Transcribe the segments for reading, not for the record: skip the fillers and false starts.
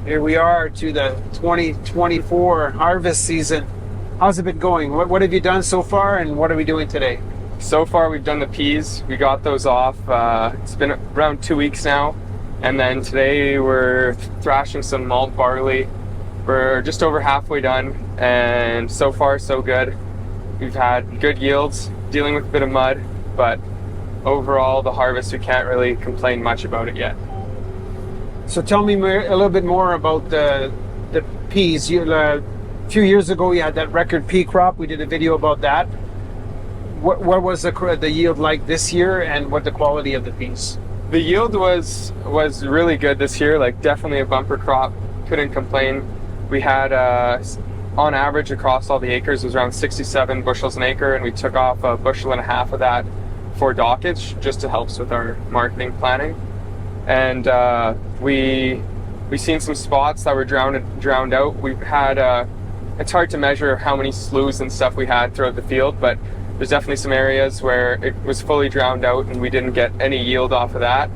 Here we are to the 2024 harvest season. How's it been going? What have you done so far, and what are we doing today? So far, we've done the peas. We got those off. It's been around 2 weeks now. And then today we're thrashing some malt barley. We're just over halfway done, and so far so good. We've had good yields, dealing with a bit of mud, but overall the harvest, we can't really complain much about it yet. So tell me a little bit more about the peas. A few years ago you had that record pea crop. We did a video about that. What was the yield like this year, and what the quality of the peas? The yield was really good this year, like definitely a bumper crop. Couldn't complain. We had on average across all the acres was around 67 bushels an acre, and we took off 1.5 bushels of that for dockage just to help us with our marketing planning. And we seen some spots that were drowned out. We've had it's hard to measure how many sloughs and stuff we had throughout the field, but there's definitely some areas where it was fully drowned out and we didn't get any yield off of that.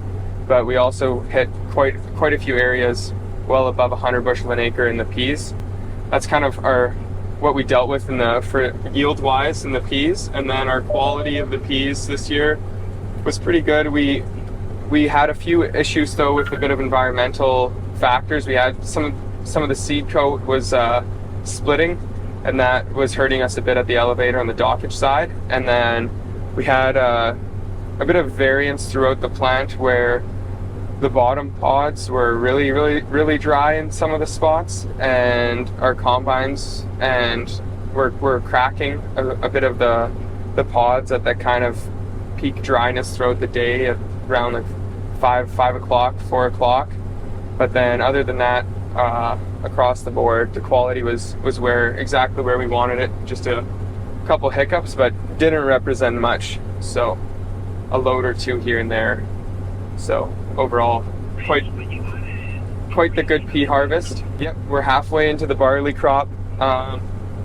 But we also hit quite a few areas well above 100 bushel an acre in the peas. That's kind of what we dealt with for yield wise in the peas. And then our quality of the peas this year was pretty good. We had a few issues though with a bit of environmental factors. We had some of the seed coat was splitting, and that was hurting us a bit at the elevator on the dockage side. And then we had a bit of variance throughout the plant where the bottom pods were really dry in some of the spots, and our combines were cracking a bit of the pods at that kind of peak dryness throughout the day at around like 5 o'clock, 4 o'clock. But then other than that, across the board, the quality was exactly where we wanted it. Just a couple hiccups, but didn't represent much. So a load or two here and there. So overall, quite the good pea harvest. Yep, we're halfway into the barley crop.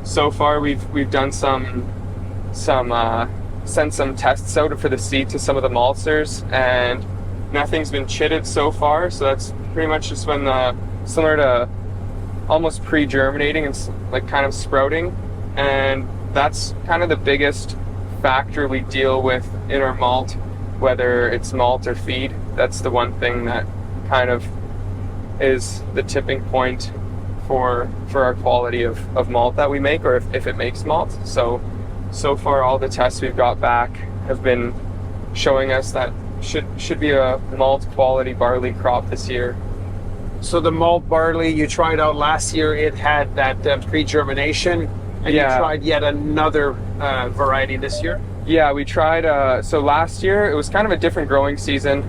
So far, we've done sent some tests out for the seed to some of the maltsters, and nothing's been chitted so far. So that's pretty much just when similar to almost pre-germinating and like kind of sprouting, and that's kind of the biggest factor we deal with in our malt, whether it's malt or feed. That's the one thing that kind of is the tipping point for our quality of malt that we make, or if it makes malt. So far all the tests we've got back have been showing us that should be a malt quality barley crop this year. So the malt barley you tried out last year, it had that pre-germination, and you tried yet another variety this year? Yeah, we tried, so last year it was kind of a different growing season,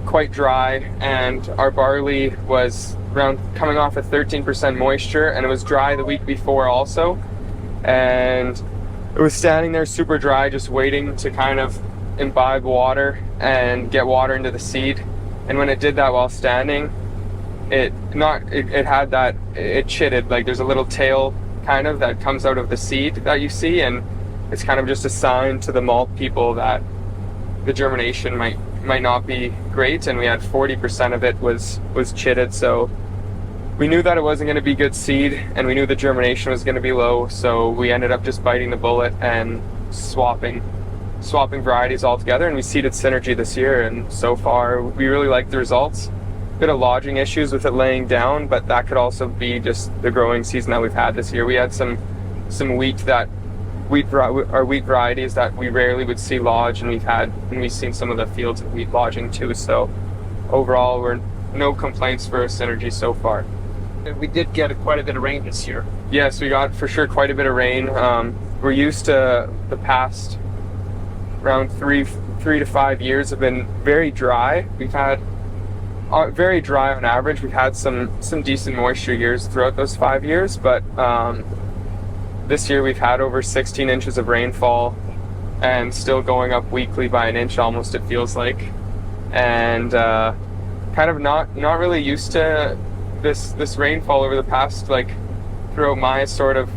quite dry, and our barley was coming off at 13% moisture, and it was dry the week before also. And it was standing there super dry, just waiting to kind of imbibe water and get water into the seed. And when it did that while standing, it chitted. Like there's a little tail kind of that comes out of the seed that you see, and it's kind of just a sign to the malt people that the germination might not be great. And we had 40% of it was chitted, so we knew that it wasn't going to be good seed, and we knew the germination was going to be low. So we ended up just biting the bullet and swapping varieties altogether, and we seeded Synergy this year, and so far we really like the results. Bit of lodging issues with it laying down, but that could also be just the growing season that we've had this year. We had some wheat varieties that we rarely would see lodge, and we've seen some of the fields of wheat lodging too. So overall, we're no complaints for Synergy so far. We did get quite a bit of rain this year. Yes, we got for sure quite a bit of rain. We're used to the past around 3 to 5 years have been very dry. We've had very dry on average. We've had some decent moisture years throughout those 5 years, but this year we've had over 16 inches of rainfall, and still going up weekly by an inch almost, it feels like. And kind of not really used to this rainfall over the past, like, throughout my sort of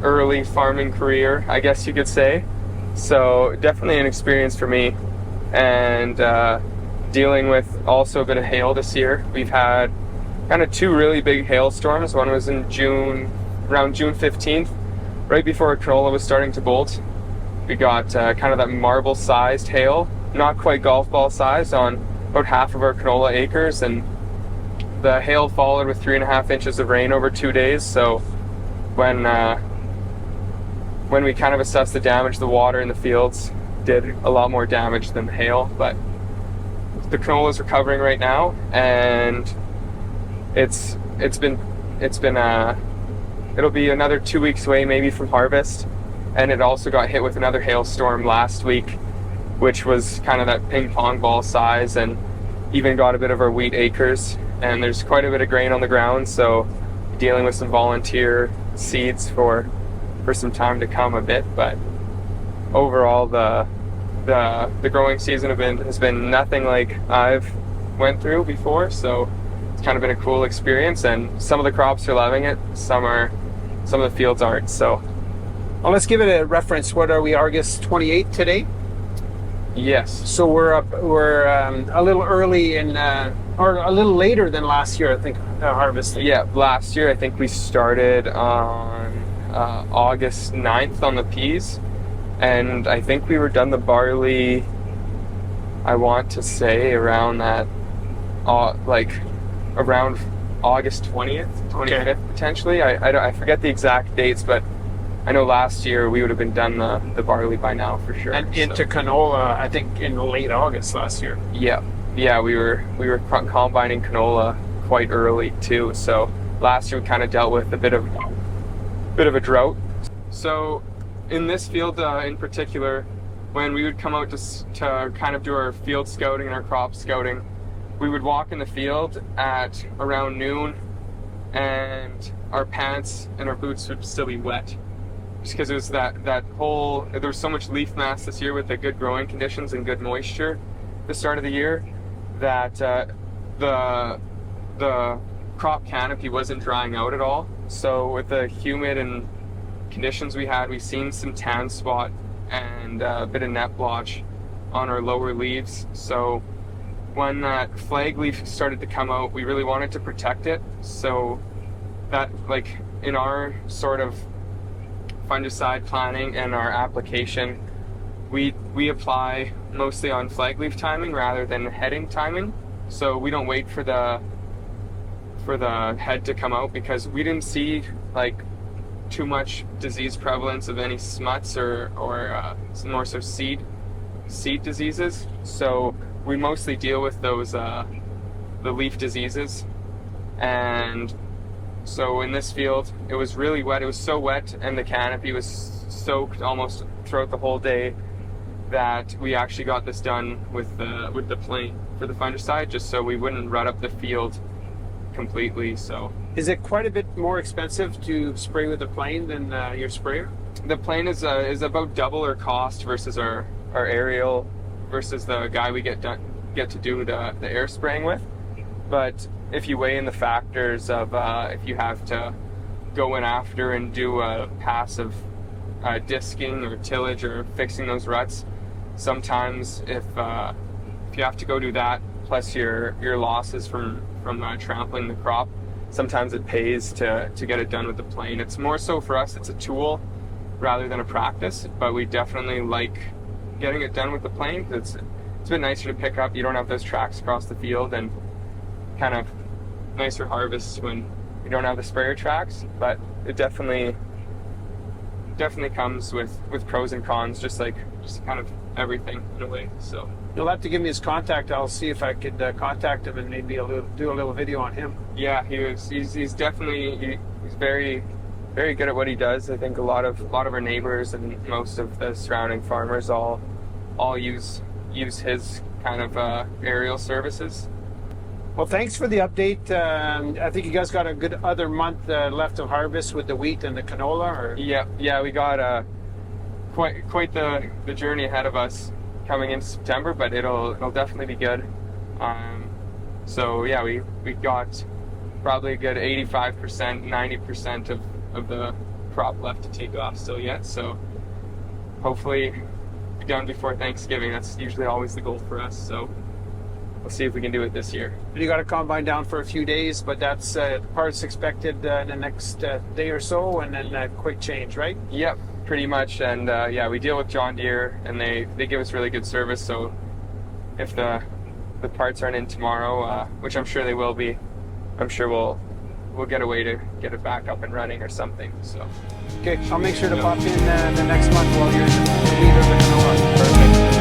early farming career, I guess you could say. So definitely an experience for me, and dealing with also a bit of hail this year. We've had kind of two really big hailstorms. One was in around June 15th, right before our canola was starting to bolt. We got kind of that marble-sized hail, not quite golf ball size, on about half of our canola acres, and the hail followed with 3.5 inches of rain over 2 days. So when we kind of assessed the damage, the water in the fields did a lot more damage than the hail. But the canola is recovering right now, and it'll be another 2 weeks away maybe from harvest. And it also got hit with another hailstorm last week, which was kind of that ping pong ball size, and even got a bit of our wheat acres. And there's quite a bit of grain on the ground, so dealing with some volunteer seeds for some time to come a bit. But overall, the growing season has been nothing like I've went through before, so it's kind of been a cool experience. And some of the crops are loving it, some of the fields aren't. So Well, let's give it a reference. What are we, August 28th today? yes. So we're a little early or a little later than last year, I think, harvesting. Yeah, last year I think we started on August 9th on the peas, and I think we were done the barley, I want to say around that, around August 20th, 25th, Okay. potentially. I forget the exact dates, but I know last year we would have been done the barley by now for sure. And so. into canola, I think, in late August last year. Yeah, we were combining canola quite early too. So last year we kind of dealt with a bit of a drought. So in this field in particular, when we would come out to kind of do our field scouting and our crop scouting, we would walk in the field at around noon, and our pants and our boots would still be wet. Just because it was there was so much leaf mass this year with the good growing conditions and good moisture at the start of the year, that the crop canopy wasn't drying out at all. So with the humid and conditions we had, we seen some tan spot and a bit of net blotch on our lower leaves. So when that flag leaf started to come out, we really wanted to protect it. So that, like, in our sort of fungicide planning and our application, we apply mostly on flag leaf timing rather than heading timing. So we don't wait for the head to come out, because we didn't see like too much disease prevalence of any smuts or more so seed diseases. So we mostly deal with those the leaf diseases. And so in this field, it was really wet. It was so wet, and the canopy was soaked almost throughout the whole day, that we actually got this done with the plane for the fungicide, just so we wouldn't rut up the field completely. So Is it quite a bit more expensive to spray with the plane than your sprayer? the plane is about double our cost versus our aerial, versus the guy we get to do the air spraying with. But if you weigh in the factors of if you have to go in after and do a pass of disking or tillage or fixing those ruts, sometimes if you have to go do that, plus your losses from trampling the crop, sometimes it pays to get it done with the plane. It's more so for us, it's a tool rather than a practice, but we definitely like getting it done with the plane. It's a bit nicer to pick up. You don't have those tracks across the field, and kind of nicer harvests when you don't have the sprayer tracks. But it definitely comes with pros and cons, just kind of everything in a way. So You'll have to give me his contact. I'll see if I could contact him and maybe do a little video on him. yeah, he's definitely he's very, very good at what he does. I think a lot of our neighbors and most of the surrounding farmers all use his kind of aerial services. Well, thanks for the update. I think you guys got a good other month left of harvest with the wheat and the canola. Or Yeah, we got quite the journey ahead of us coming into September, but it'll definitely be good. So yeah, we got probably a good 85%, 90% of the crop left to take off still yet. So hopefully be done before Thanksgiving. That's usually always the goal for us. So we'll see if we can do it this year. You got a combine down for a few days, but that's parts expected in the next day or so, and then a quick change, right? Yep, pretty much. And yeah, we deal with John Deere, and they give us really good service. So if the parts aren't in tomorrow, which I'm sure they will be, I'm sure we'll get a way to get it back up and running or something. So okay, I'll make sure to pop in the next month while you're in the lead of the canola. perfect.